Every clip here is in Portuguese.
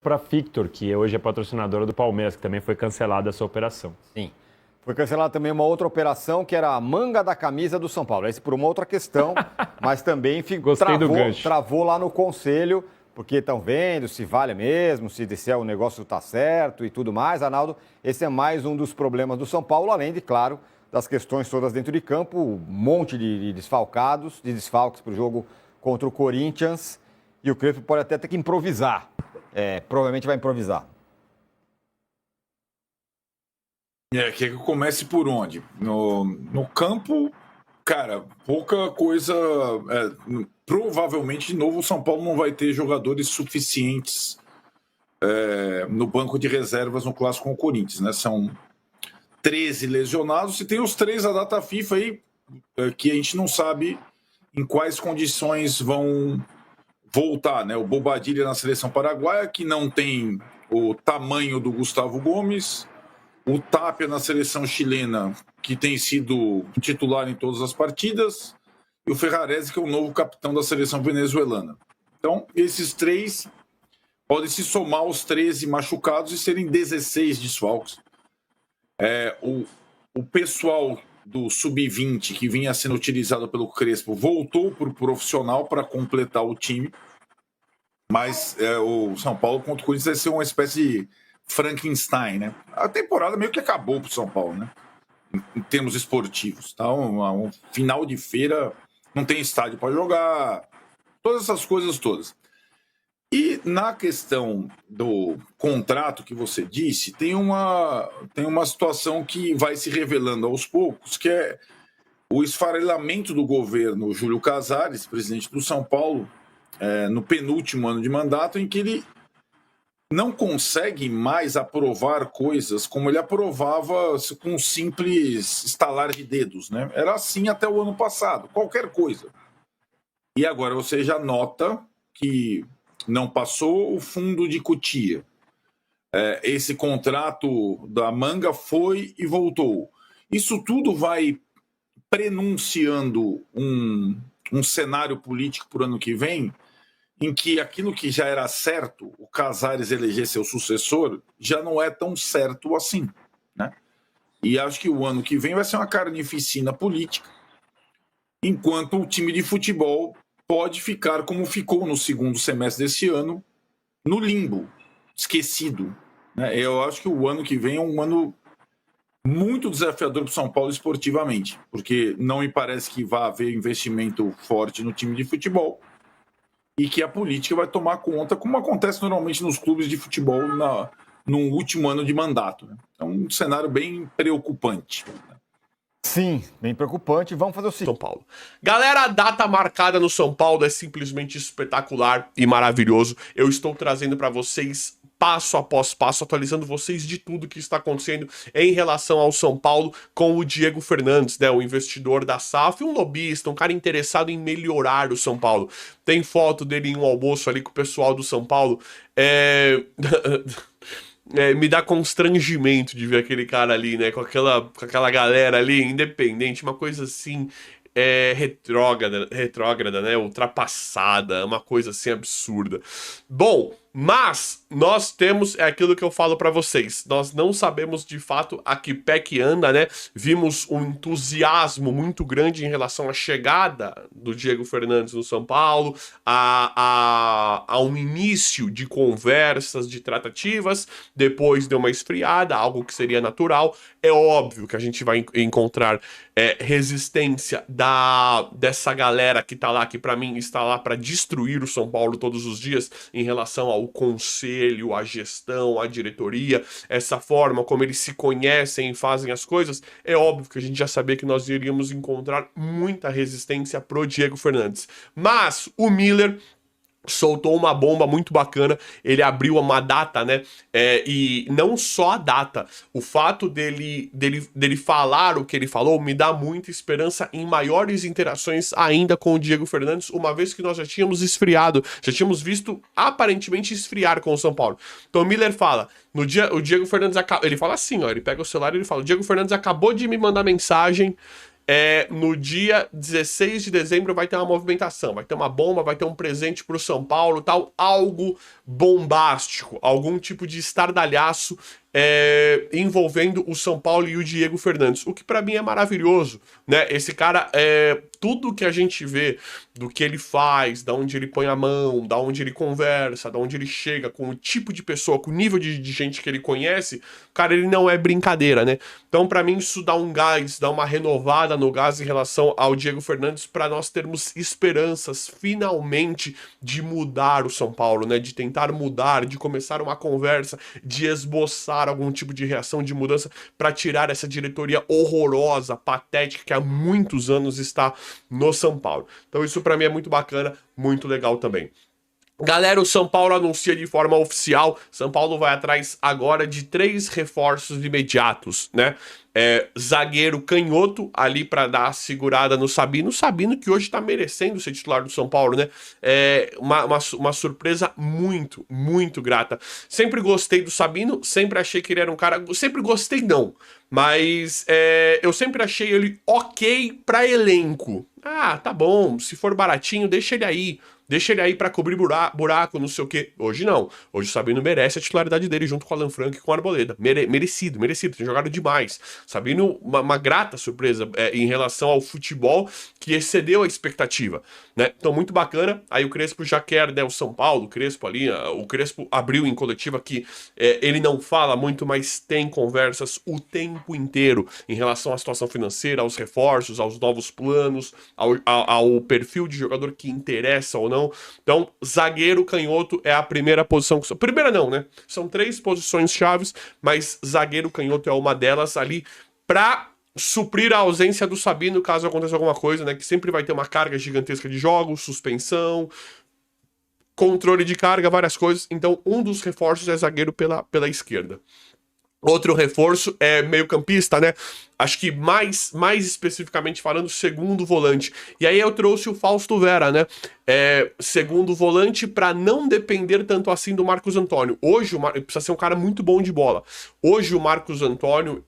para Victor, que hoje é patrocinadora do Palmeiras, que também foi cancelada essa operação. Sim. Foi cancelada também uma outra operação, que era a manga da camisa do São Paulo. Esse por uma outra questão, mas também travou lá no conselho, porque estão vendo se vale mesmo, se o negócio está certo e tudo mais. Arnaldo, esse é mais um dos problemas do São Paulo, além de, claro, das questões todas dentro de campo, um monte de desfalques para o jogo contra o Corinthians, e o Crespo pode até ter que improvisar. Provavelmente vai improvisar. Quer que eu comece por onde? No campo, cara, pouca coisa. Provavelmente, de novo, o São Paulo não vai ter jogadores suficientes no banco de reservas no clássico com o Corinthians, né? São 13 lesionados e tem os 3 da data FIFA aí, que a gente não sabe em quais condições vão voltar, né? O Bobadilla na seleção paraguaia, que não tem o tamanho do Gustavo Gomes. O Tapia na seleção chilena, que tem sido titular em todas as partidas, e o Ferrarese, que é o novo capitão da seleção venezuelana. Então, esses 3 podem se somar aos 13 machucados e serem 16 desfalques. O pessoal do Sub-20, que vinha sendo utilizado pelo Crespo, voltou para o profissional para completar o time, mas o São Paulo contra o Corinthians vai ser uma espécie de Frankenstein, né? A temporada meio que acabou pro São Paulo, né? Em termos esportivos, tá? Um final de feira, não tem estádio para jogar, todas essas coisas todas. E na questão do contrato que você disse, tem uma situação que vai se revelando aos poucos, que é o esfarelamento do governo Júlio Casares, presidente do São Paulo, no penúltimo ano de mandato, em que ele não consegue mais aprovar coisas como ele aprovava com um simples estalar de dedos, né? Era assim até o ano passado, qualquer coisa. E agora você já nota que não passou o fundo de Cotia. Esse contrato da manga foi e voltou. Isso tudo vai prenunciando um cenário político para o ano que vem, em que aquilo que já era certo, o Casares eleger seu sucessor, já não é tão certo assim, né? E acho que o ano que vem vai ser uma carnificina política, enquanto o time de futebol pode ficar como ficou no segundo semestre desse ano, no limbo, esquecido, né? Eu acho que o ano que vem é um ano muito desafiador para o São Paulo esportivamente, porque não me parece que vá haver investimento forte no time de futebol, e que a política vai tomar conta, como acontece normalmente nos clubes de futebol no último ano de mandato, né? É um cenário bem preocupante. Sim, bem preocupante. Vamos fazer o seguinte. São Paulo. Galera, a data marcada no São Paulo é simplesmente espetacular e maravilhoso. Eu estou trazendo para vocês passo após passo, atualizando vocês de tudo que está acontecendo em relação ao São Paulo com o Diego Fernandes, né, o investidor da SAF, um lobista, um cara interessado em melhorar o São Paulo. Tem foto dele em um almoço ali com o pessoal do São Paulo. Me dá constrangimento de ver aquele cara ali, né, com aquela galera ali, independente, uma coisa assim, retrógrada, né, ultrapassada, uma coisa assim absurda. Bom, mas nós temos, aquilo que eu falo pra vocês, nós não sabemos de fato a que pé que anda, né? Vimos um entusiasmo muito grande em relação à chegada do Diego Fernandes no São Paulo, a um início de conversas, de tratativas, depois deu uma esfriada, algo que seria natural. É óbvio que a gente vai encontrar resistência dessa galera que tá lá, que pra mim está lá pra destruir o São Paulo todos os dias, em relação ao conselho, à gestão, à diretoria, essa forma como eles se conhecem e fazem as coisas. É óbvio que a gente já sabia que nós iríamos encontrar muita resistência pro Diego Fernandes. Mas o Miller soltou uma bomba muito bacana, ele abriu uma data, né, e não só a data, o fato dele falar o que ele falou me dá muita esperança em maiores interações ainda com o Diego Fernandes, uma vez que nós já tínhamos esfriado, já tínhamos visto aparentemente esfriar com o São Paulo. Então o Miller fala, o Diego Fernandes, ele fala assim, ó, ele pega o celular e ele fala, o Diego Fernandes acabou de me mandar mensagem no dia 16 de dezembro vai ter uma movimentação, vai ter uma bomba, vai ter um presente pro São Paulo, tal, algo bombástico, algum tipo de estardalhaço envolvendo o São Paulo e o Diego Fernandes, o que pra mim é maravilhoso, né? Esse cara, tudo que a gente vê do que ele faz, da onde ele põe a mão, da onde ele conversa, da onde ele chega, com o tipo de pessoa, com o nível de gente que ele conhece, cara, ele não é brincadeira, né? Então, pra mim, isso dá um gás, dá uma renovada no gás em relação ao Diego Fernandes, pra nós termos esperanças, finalmente, de mudar o São Paulo, né? De tentar mudar, de começar uma conversa, de esboçar algum tipo de reação, de mudança, pra tirar essa diretoria horrorosa, patética, que há muitos anos está no São Paulo. Então, isso pra mim é muito bacana, muito legal também. Galera, o São Paulo anuncia de forma oficial, São Paulo vai atrás agora de 3 reforços imediatos, né? Zagueiro canhoto ali pra dar a segurada no Sabino, Sabino que hoje tá merecendo ser titular do São Paulo, né? Uma surpresa muito, muito grata. Sempre gostei do Sabino, sempre achei que ele era um cara... Sempre gostei não, mas eu sempre achei ele ok pra elenco. Ah, tá bom, se for baratinho, deixa ele aí pra cobrir buraco, não sei o quê. Hoje não. Hoje o Sabino merece a titularidade dele junto com o Alan Franco e com o Arboleda. Merecido. Tem jogado demais. Sabino, uma grata surpresa em relação ao futebol que excedeu a expectativa, né? Então, muito bacana. Aí o Crespo já quer, né, o São Paulo, o Crespo ali, o Crespo abriu em coletiva que ele não fala muito, mas tem conversas o tempo inteiro em relação à situação financeira, aos reforços, aos novos planos, ao perfil de jogador que interessa ou não. Então, zagueiro canhoto é a primeira posição. Primeira não, né? São 3 posições chaves, mas zagueiro canhoto é uma delas ali pra suprir a ausência do Sabino caso aconteça alguma coisa, né? Que sempre vai ter uma carga gigantesca de jogos, suspensão, controle de carga, várias coisas. Então, um dos reforços é zagueiro pela esquerda. Outro reforço é meio-campista, né? Acho que mais especificamente falando, segundo volante. E aí eu trouxe o Fausto Vera, né? Segundo volante para não depender tanto assim do Marcos Antônio. Hoje precisa ser um cara muito bom de bola. Hoje o Marcos Antônio,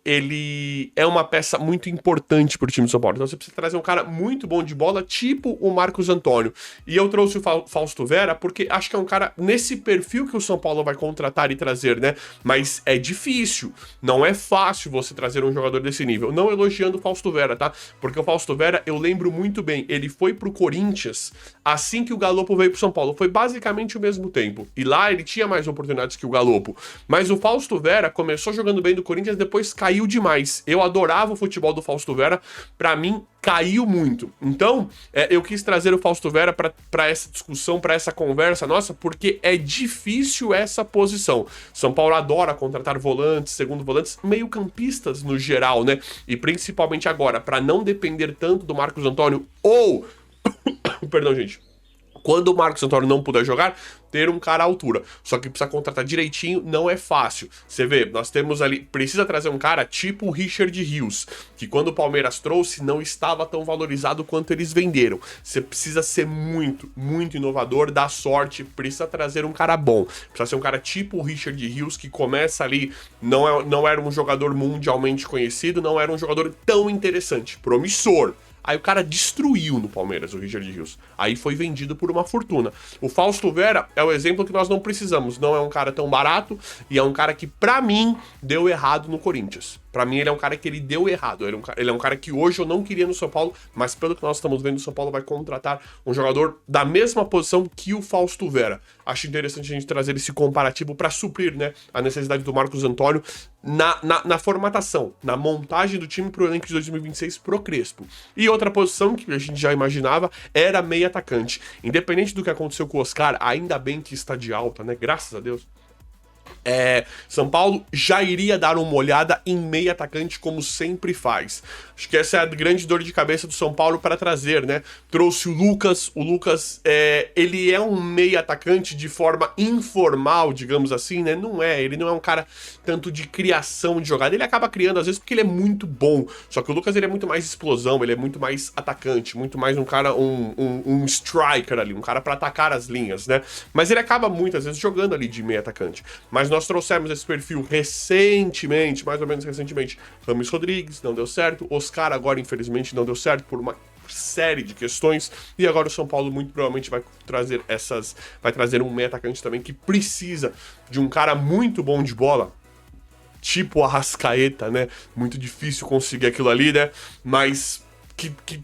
ele é uma peça muito importante pro time do São Paulo. Então você precisa trazer um cara muito bom de bola, tipo o Marcos Antônio. E eu trouxe o Fausto Vera porque acho que é um cara nesse perfil que o São Paulo vai contratar e trazer, né? Mas é difícil, não é fácil você trazer um jogador desse nível. Não elogiando o Fausto Vera, tá? Porque o Fausto Vera, eu lembro muito bem, ele foi pro Corinthians assim que o Galopo veio pro São Paulo. Foi basicamente o mesmo tempo. E lá ele tinha mais oportunidades que o Galopo. Mas o Fausto Vera começou jogando bem do Corinthians, depois caiu demais. Eu adorava o futebol do Fausto Vera, pra mim caiu muito. Então, eu quis trazer o Fausto Vera pra essa discussão, pra essa conversa nossa, porque é difícil essa posição. São Paulo adora contratar volantes, segundo volantes, meio-campistas no geral, né? E principalmente agora, pra não depender tanto do Marcos Antônio ou... Perdão, gente. Quando o Marcos Antônio não puder jogar, ter um cara à altura. Só que precisa contratar direitinho, não é fácil. Você vê, nós temos ali... Precisa trazer um cara tipo o Richard Rios, que quando o Palmeiras trouxe, não estava tão valorizado quanto eles venderam. Você precisa ser muito, muito inovador, dar sorte, precisa trazer um cara bom. Precisa ser um cara tipo o Richard Rios, que começa ali, não era um jogador mundialmente conhecido, não era um jogador tão interessante, promissor. Aí o cara destruiu no Palmeiras, o Richard Rios. Aí foi vendido por uma fortuna. O Fausto Vera é o exemplo que nós não precisamos. Não é um cara tão barato e é um cara que, pra mim, deu errado no Corinthians. Pra mim, ele é um cara que ele deu errado. Ele é um cara que hoje eu não queria no São Paulo, mas pelo que nós estamos vendo, o São Paulo vai contratar um jogador da mesma posição que o Fausto Vera. Acho interessante a gente trazer esse comparativo pra suprir, né, a necessidade do Marcos Antônio na formatação, na montagem do time pro elenco de 2026 pro Crespo. E outra posição que a gente já imaginava era meio atacante. Independente do que aconteceu com o Oscar, ainda bem que está de alta, né, graças a Deus. São Paulo já iria dar uma olhada em meio atacante como sempre faz. Acho que essa é a grande dor de cabeça do São Paulo para trazer, né? Trouxe o Lucas, ele é um meio atacante de forma informal, digamos assim, né? Ele não é um cara tanto de criação de jogada, ele acaba criando às vezes porque ele é muito bom, só que o Lucas ele é muito mais explosão, ele é muito mais atacante, muito mais um cara, um striker ali, um cara para atacar as linhas, né? Mas ele acaba muitas vezes jogando ali de meio atacante. Mas mas nós trouxemos esse perfil recentemente, mais ou menos recentemente. Rames Rodrigues, não deu certo. Oscar agora, infelizmente, não deu certo por uma série de questões, e agora o São Paulo muito provavelmente vai trazer um meio atacante também que precisa de um cara muito bom de bola, tipo o Arrascaeta, né? Muito difícil conseguir aquilo ali, né? Mas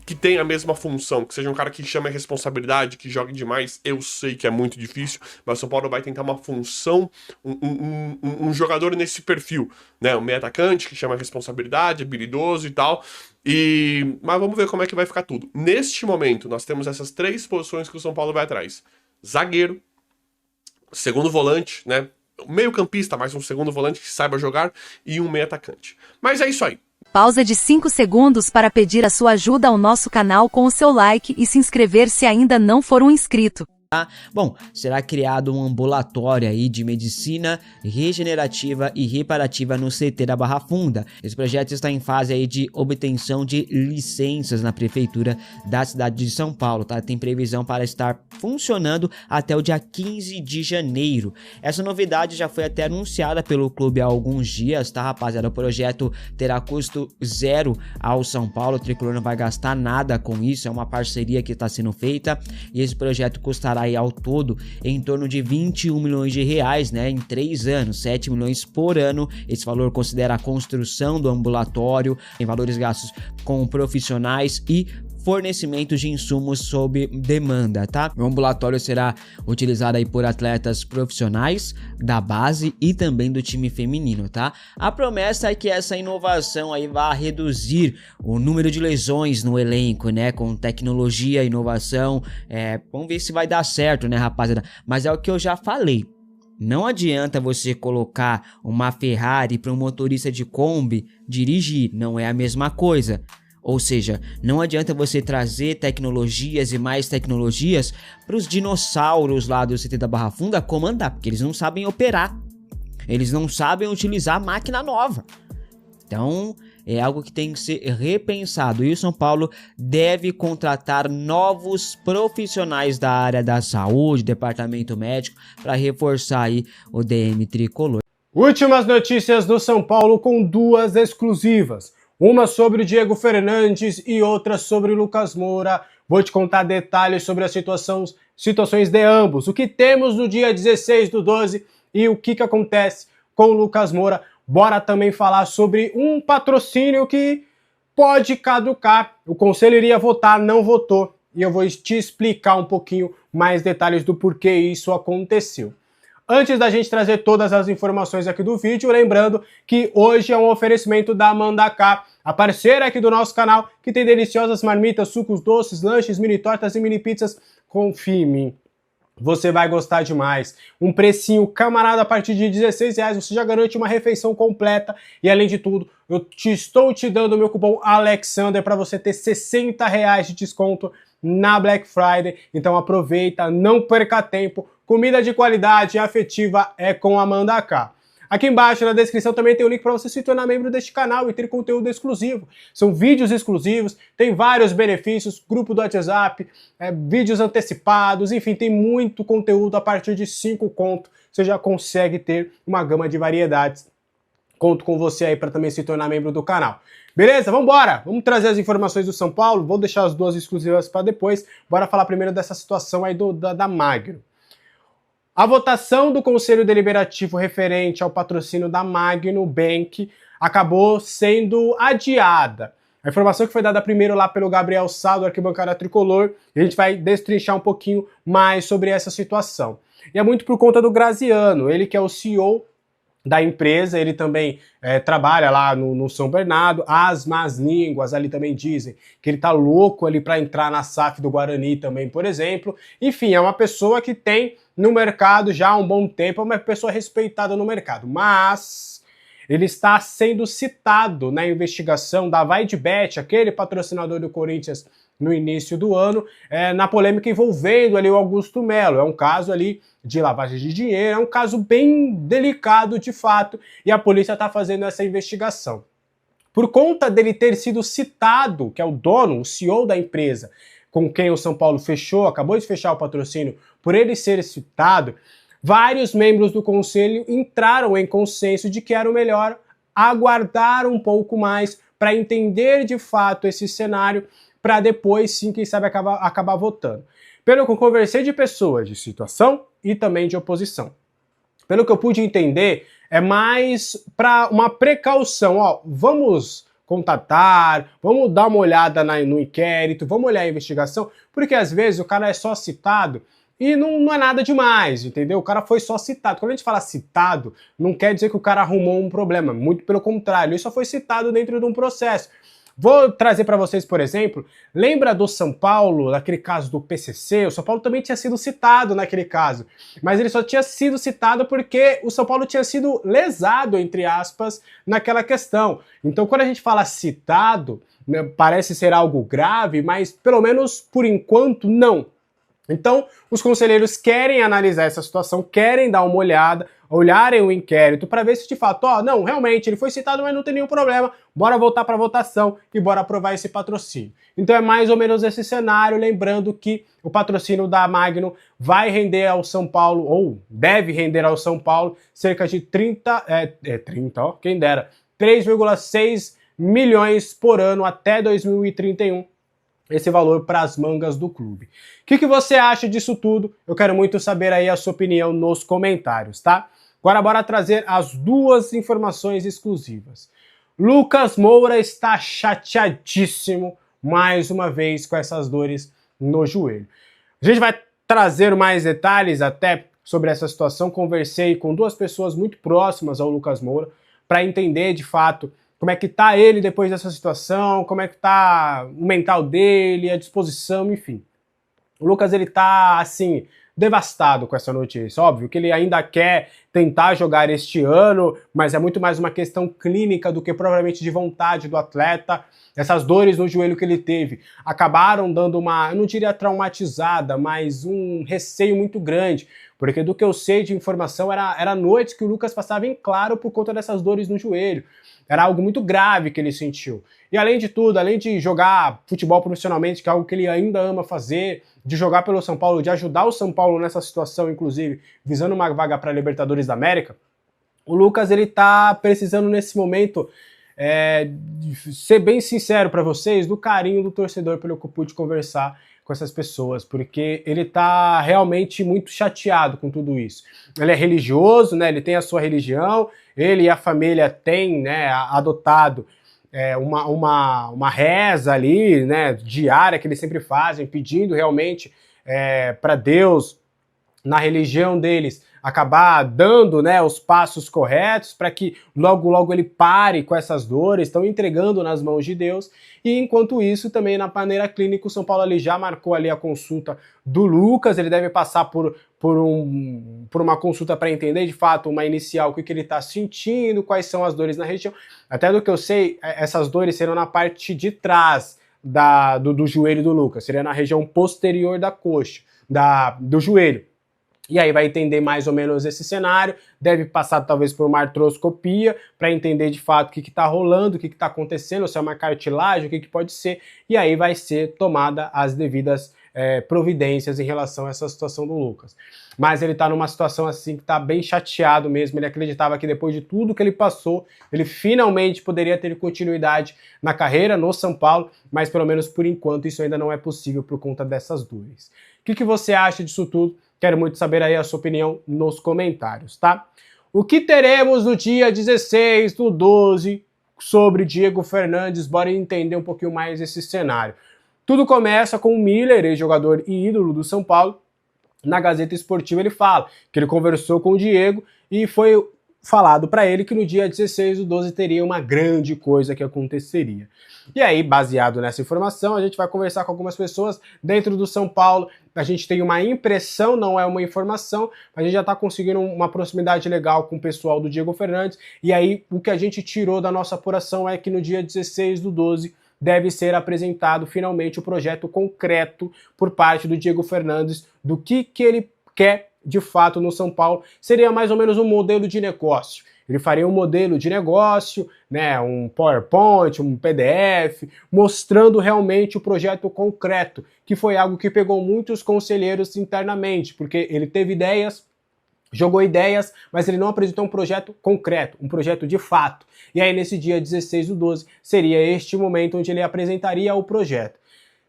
que tem a mesma função, que seja um cara que chame a responsabilidade, que jogue demais. Eu sei que é muito difícil, mas o São Paulo vai tentar uma função, um jogador nesse perfil, né? Um meio atacante que chama a responsabilidade, habilidoso e tal. Mas vamos ver como é que vai ficar tudo. Neste momento, nós temos essas 3 posições que o São Paulo vai atrás. Zagueiro, segundo volante, né? Meio campista, mais um segundo volante que saiba jogar, e um meio atacante. Mas é isso aí. Pausa de 5 segundos para pedir a sua ajuda ao nosso canal com o seu like e se inscrever se ainda não for um inscrito. Bom, será criado um ambulatório aí de medicina regenerativa e reparativa no CT da Barra Funda. Esse projeto está em fase aí de obtenção de licenças na prefeitura da cidade de São Paulo, tá? Tem previsão para estar funcionando até o dia 15 de janeiro. Essa novidade já foi até anunciada pelo clube há alguns dias, tá, rapaziada? O projeto terá custo zero ao São Paulo, o Tricolor não vai gastar nada com isso, é uma parceria que está sendo feita, e esse projeto custará aí ao todo em torno de 21 milhões de reais, né, em 3 anos, 7 milhões por ano. Esse valor considera a construção do ambulatório, em valores gastos com profissionais e fornecimento de insumos sob demanda, tá? O ambulatório será utilizado aí por atletas profissionais da base e também do time feminino, tá? A promessa é que essa inovação aí vai reduzir o número de lesões no elenco, né? Com tecnologia, inovação, vamos ver se vai dar certo, né, rapaziada? Mas é o que eu já falei. Não adianta você colocar uma Ferrari para um motorista de Kombi dirigir, não é a mesma coisa. Ou seja, não adianta você trazer tecnologias e mais tecnologias para os dinossauros lá do CT da Barra Funda comandar, porque eles não sabem operar, eles não sabem utilizar máquina nova. Então, é algo que tem que ser repensado, e o São Paulo deve contratar novos profissionais da área da saúde, departamento médico, para reforçar aí o DM tricolor. Últimas notícias do São Paulo com 2 exclusivas. Uma sobre o Diego Fernandes e outra sobre o Lucas Moura. Vou te contar detalhes sobre as situações de ambos. O que temos no dia 16/12 e o que acontece com o Lucas Moura. Bora também falar sobre um patrocínio que pode caducar. O conselho iria votar, não votou. E eu vou te explicar um pouquinho mais detalhes do porquê isso aconteceu. Antes da gente trazer todas as informações aqui do vídeo, lembrando que hoje é um oferecimento da Mandaká, a parceira aqui do nosso canal, que tem deliciosas marmitas, sucos doces, lanches, mini tortas e mini pizzas. Confie em mim, você vai gostar demais. Um precinho camarada a partir de R$16, você já garante uma refeição completa. E além de tudo, eu estou te dando o meu cupom Alexander para você ter R$60 de desconto na Black Friday. Então aproveita, não perca tempo. Comida de qualidade e afetiva é com a Mandaká. Aqui embaixo na descrição também tem o link para você se tornar membro deste canal e ter conteúdo exclusivo. São vídeos exclusivos, tem vários benefícios, grupo do WhatsApp, vídeos antecipados, enfim, tem muito conteúdo a partir de 5 conto. Você já consegue ter uma gama de variedades. Conto com você aí para também se tornar membro do canal. Beleza? Vamos embora! Vamos trazer as informações do São Paulo, vou deixar as 2 exclusivas para depois. Bora falar primeiro dessa situação aí da Magno. A votação do Conselho Deliberativo referente ao patrocínio da Magno Bank acabou sendo adiada. A informação que foi dada primeiro lá pelo Gabriel Sá, do Arquibancada Tricolor, e a gente vai destrinchar um pouquinho mais sobre essa situação. E é muito por conta do Graziano, ele que é o CEO da empresa, ele também trabalha lá no São Bernardo. As más línguas ali também dizem que ele tá louco ali para entrar na SAF do Guarani também, por exemplo. Enfim, é uma pessoa que tem no mercado já há um bom tempo, é uma pessoa respeitada no mercado, mas ele está sendo citado na investigação da VaideBet, aquele patrocinador do Corinthians no início do ano, na polêmica envolvendo ali o Augusto Melo. É um caso ali de lavagem de dinheiro, é um caso bem delicado de fato, e a polícia está fazendo essa investigação. Por conta dele ter sido citado, que é o dono, o CEO da empresa, com quem o São Paulo acabou de fechar o patrocínio, por ele ser citado, vários membros do conselho entraram em consenso de que era o melhor aguardar um pouco mais para entender de fato esse cenário, para depois sim, quem sabe, acabar votando. Pelo que eu conversei de pessoas de situação e também de oposição. Pelo que eu pude entender, é mais para uma precaução, ó, vamos contatar, vamos dar uma olhada no inquérito, vamos olhar a investigação, porque às vezes o cara é só citado e não é nada demais, entendeu? O cara foi só citado. Quando a gente fala citado, não quer dizer que o cara arrumou um problema, muito pelo contrário, ele só foi citado dentro de um processo. Vou trazer para vocês, por exemplo, lembra do São Paulo, daquele caso do PCC? O São Paulo também tinha sido citado naquele caso, mas ele só tinha sido citado porque o São Paulo tinha sido lesado, entre aspas, naquela questão. Então, quando a gente fala citado, né, parece ser algo grave, mas pelo menos por enquanto não. Então, os conselheiros querem analisar essa situação, querem dar uma olhada, olharem o inquérito para ver se de fato, ó, não, realmente ele foi citado, mas não tem nenhum problema, bora voltar para a votação e bora aprovar esse patrocínio. Então é mais ou menos esse cenário, lembrando que o patrocínio da Magnum vai render ao São Paulo, ou deve render ao São Paulo, cerca de 3,6 milhões por ano até 2031. Esse valor para as mangas do clube. O que você acha disso tudo? Eu quero muito saber aí a sua opinião nos comentários, tá? Agora bora trazer as duas informações exclusivas. Lucas Moura está chateadíssimo mais uma vez com essas dores no joelho. A gente vai trazer mais detalhes até sobre essa situação. Conversei com duas pessoas muito próximas ao Lucas Moura para entender de fato como é que tá ele depois dessa situação, como é que tá o mental dele, a disposição, enfim. O Lucas, ele tá, assim, devastado com essa notícia. Óbvio que ele ainda quer tentar jogar este ano, mas é muito mais uma questão clínica do que provavelmente de vontade do atleta. Essas dores no joelho que ele teve acabaram dando uma, eu não diria traumatizada, mas um receio muito grande. Porque do que eu sei de informação, era noites que o Lucas passava em claro por conta dessas dores no joelho. Era algo muito grave que ele sentiu. E além de tudo, além de jogar futebol profissionalmente, que é algo que ele ainda ama fazer, de jogar pelo São Paulo, de ajudar o São Paulo nessa situação, inclusive, visando uma vaga para a Libertadores da América, o Lucas, ele tá precisando nesse momento, de ser bem sincero para vocês, do carinho do torcedor, pelo que eu pude conversar com essas pessoas, porque ele tá realmente muito chateado com tudo isso. Ele é religioso, né? Ele tem a sua religião, ele e a família têm, né, adotado uma reza ali, né, diária que eles sempre fazem, pedindo realmente para Deus, na religião deles, acabar dando, né, os passos corretos para que logo logo ele pare com essas dores, estão entregando nas mãos de Deus. E enquanto isso, também na maneira clínica, o São Paulo ali já marcou ali a consulta do Lucas, ele deve passar por uma consulta para entender de fato, uma inicial, o que ele está sentindo, quais são as dores na região. Até do que eu sei, essas dores serão na parte de trás do joelho do Lucas, seria na região posterior da coxa, do joelho. E aí vai entender mais ou menos esse cenário, deve passar talvez por uma artroscopia para entender de fato o que está rolando, o que está acontecendo, se é uma cartilagem, o que pode ser, e aí vai ser tomada as devidas providências em relação a essa situação do Lucas. Mas ele está numa situação assim que está bem chateado mesmo, ele acreditava que depois de tudo que ele passou, ele finalmente poderia ter continuidade na carreira no São Paulo, mas pelo menos por enquanto isso ainda não é possível por conta dessas dores. O que você acha disso tudo? Quero muito saber aí a sua opinião nos comentários, tá? O que teremos no dia 16/12 sobre Diego Fernandes? Bora entender um pouquinho mais esse cenário. Tudo começa com o Miller, ex-jogador e ídolo do São Paulo. Na Gazeta Esportiva ele fala que ele conversou com o Diego e foi falado para ele que no dia 16/12 teria uma grande coisa que aconteceria. E aí, baseado nessa informação, a gente vai conversar com algumas pessoas dentro do São Paulo. A gente tem uma impressão, não é uma informação, a gente já está conseguindo uma proximidade legal com o pessoal do Diego Fernandes. E aí, o que a gente tirou da nossa apuração é que no dia 16/12 deve ser apresentado finalmente o projeto concreto por parte do Diego Fernandes do que ele quer de fato no São Paulo. Seria mais ou menos um modelo de negócio. Ele faria um modelo de negócio, né, um PowerPoint, um PDF, mostrando realmente o projeto concreto, que foi algo que pegou muitos conselheiros internamente, porque ele teve ideias, jogou ideias, mas ele não apresentou um projeto concreto, um projeto de fato. E aí nesse dia 16/12 seria este momento onde ele apresentaria o projeto.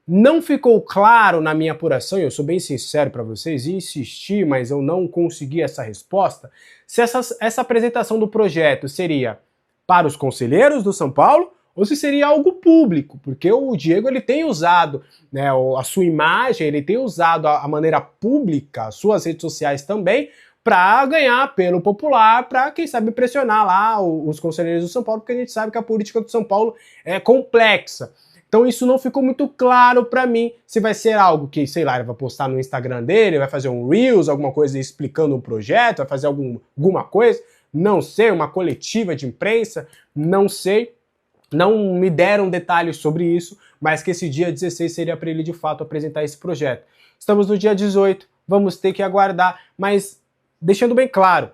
Não ficou claro na minha apuração, e eu sou bem sincero para vocês, insisti, mas eu não consegui essa resposta, se essa apresentação do projeto seria para os conselheiros do São Paulo ou se seria algo público, porque o Diego ele tem usado, né, a sua imagem, ele tem usado a maneira pública, as suas redes sociais também, para ganhar apelo popular, para, quem sabe, pressionar lá os conselheiros do São Paulo, porque a gente sabe que a política do São Paulo é complexa. Então isso não ficou muito claro para mim, se vai ser algo que, sei lá, ele vai postar no Instagram dele, vai fazer um Reels, alguma coisa explicando o projeto, vai fazer alguma coisa, não sei, uma coletiva de imprensa, não sei, não me deram detalhes sobre isso, mas que esse dia 16 seria para ele de fato apresentar esse projeto. Estamos no dia 18, vamos ter que aguardar, mas deixando bem claro,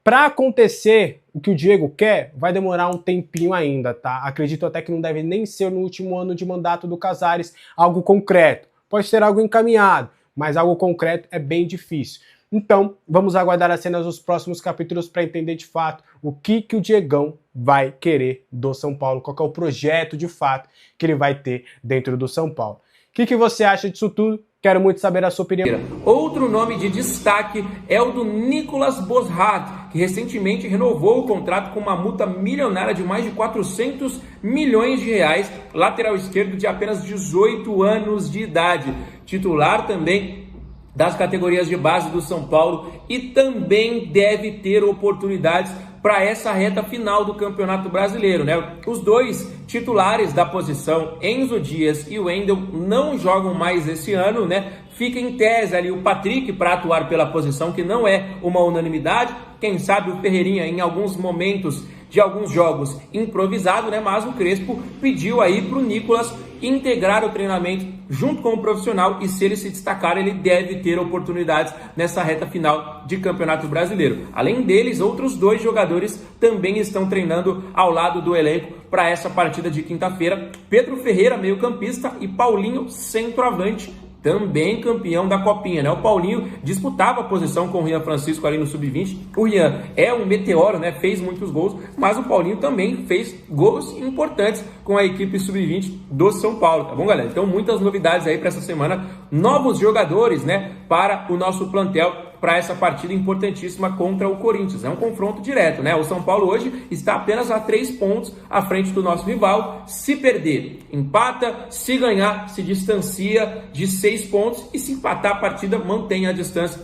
para acontecer o que o Diego quer, vai demorar um tempinho ainda, tá? Acredito até que não deve nem ser no último ano de mandato do Casares algo concreto. Pode ser algo encaminhado, mas algo concreto é bem difícil. Então, vamos aguardar as cenas dos próximos capítulos para entender de fato o que o Diegão vai querer do São Paulo, qual que é o projeto de fato que ele vai ter dentro do São Paulo. O que você acha disso tudo? Quero muito saber a sua opinião. Outro nome de destaque é o do Nicolas Boshardt, que recentemente renovou o contrato com uma multa milionária de mais de 400 milhões de reais, lateral esquerdo de apenas 18 anos de idade, titular também das categorias de base do São Paulo e também deve ter oportunidades para essa reta final do Campeonato Brasileiro, né? Os dois titulares da posição, Enzo Dias e Wendel, não jogam mais esse ano, né? Fica em tese ali o Patrick para atuar pela posição, que não é uma unanimidade. Quem sabe o Ferreirinha em alguns momentos de alguns jogos improvisado, né? Mas o Crespo pediu aí para o Nicolas integrar o treinamento junto com o profissional e se ele se destacar, ele deve ter oportunidades nessa reta final de Campeonato Brasileiro. Além deles, outros dois jogadores também estão treinando ao lado do elenco para essa partida de quinta-feira. Pedro Ferreira, meio-campista, e Paulinho, centroavante, também campeão da Copinha, né? O Paulinho disputava a posição com o Rian Francisco ali no Sub-20. O Rian é um meteoro, né? Fez muitos gols, mas o Paulinho também fez gols importantes com a equipe Sub-20 do São Paulo, tá bom, galera? Então, muitas novidades aí para essa semana. Novos jogadores, né? Para o nosso plantel, para essa partida importantíssima contra o Corinthians. É um confronto direto, né? O São Paulo hoje está apenas a 3 pontos à frente do nosso rival. Se perder, empata. Se ganhar, se distancia de 6 pontos. E se empatar a partida, mantém a distância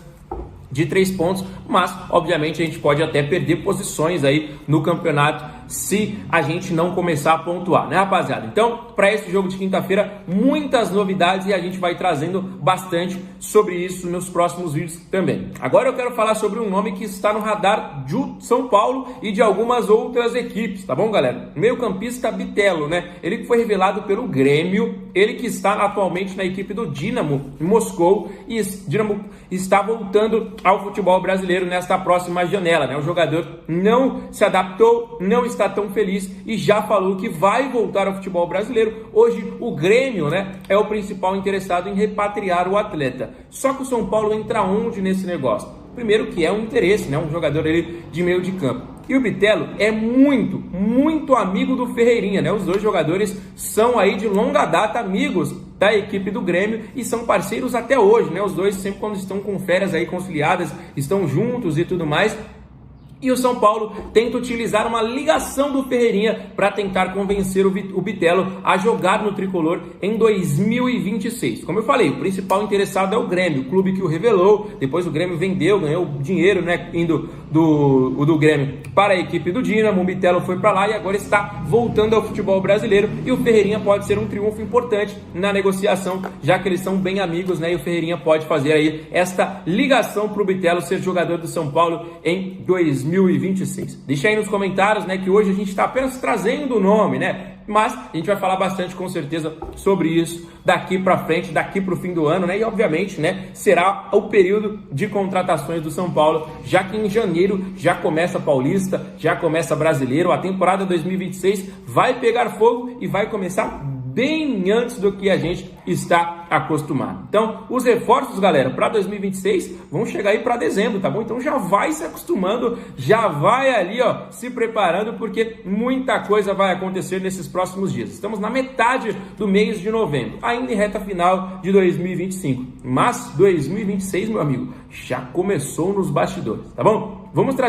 de 3 pontos. Mas, obviamente, a gente pode até perder posições aí no campeonato se a gente não começar a pontuar, né, rapaziada? Então, para esse jogo de quinta-feira, muitas novidades e a gente vai trazendo bastante sobre isso nos próximos vídeos também. Agora eu quero falar sobre um nome que está no radar de São Paulo e de algumas outras equipes, tá bom, galera? Meio-campista Bitelo, né? Ele que foi revelado pelo Grêmio, ele que está atualmente na equipe do Dinamo em Moscou e Dinamo está voltando ao futebol brasileiro nesta próxima janela, né? O jogador não se adaptou, não está tão feliz e já falou que vai voltar ao futebol brasileiro. Hoje o Grêmio, né, é o principal interessado em repatriar o atleta. Só que o São Paulo entra onde nesse negócio? Primeiro que é um interesse, né, um jogador ali de meio de campo. E o Bitelo é muito amigo do Ferreirinha, né? Os dois jogadores são aí de longa data amigos da equipe do Grêmio e são parceiros até hoje, né? Os dois sempre quando estão com férias aí conciliadas, estão juntos e tudo mais. E o São Paulo tenta utilizar uma ligação do Ferreirinha para tentar convencer o Bitelo a jogar no tricolor em 2026. Como eu falei, o principal interessado é o Grêmio, o clube que o revelou. Depois o Grêmio vendeu, ganhou dinheiro, né, indo do Grêmio para a equipe do Dinamo. O Bitelo foi para lá e agora está voltando ao futebol brasileiro. E o Ferreirinha pode ser um triunfo importante na negociação, já que eles são bem amigos, né? E o Ferreirinha pode fazer aí esta ligação para o Bitelo ser jogador do São Paulo em 2026. Deixa aí nos comentários, né, que hoje a gente está apenas trazendo o nome, né? Mas a gente vai falar bastante com certeza sobre isso daqui para frente, daqui para o fim do ano, né? E obviamente, né, será o período de contratações do São Paulo, já que em janeiro já começa Paulista, já começa Brasileiro, a temporada 2026 vai pegar fogo e vai começar bem antes do que a gente está acostumado. Então, os reforços, galera, para 2026 vão chegar aí para dezembro, tá bom? Então já vai se acostumando, já vai ali, ó, se preparando, porque muita coisa vai acontecer nesses próximos dias. Estamos na metade do mês de novembro, ainda em reta final de 2025. Mas 2026, meu amigo, já começou nos bastidores, tá bom? Vamos trazer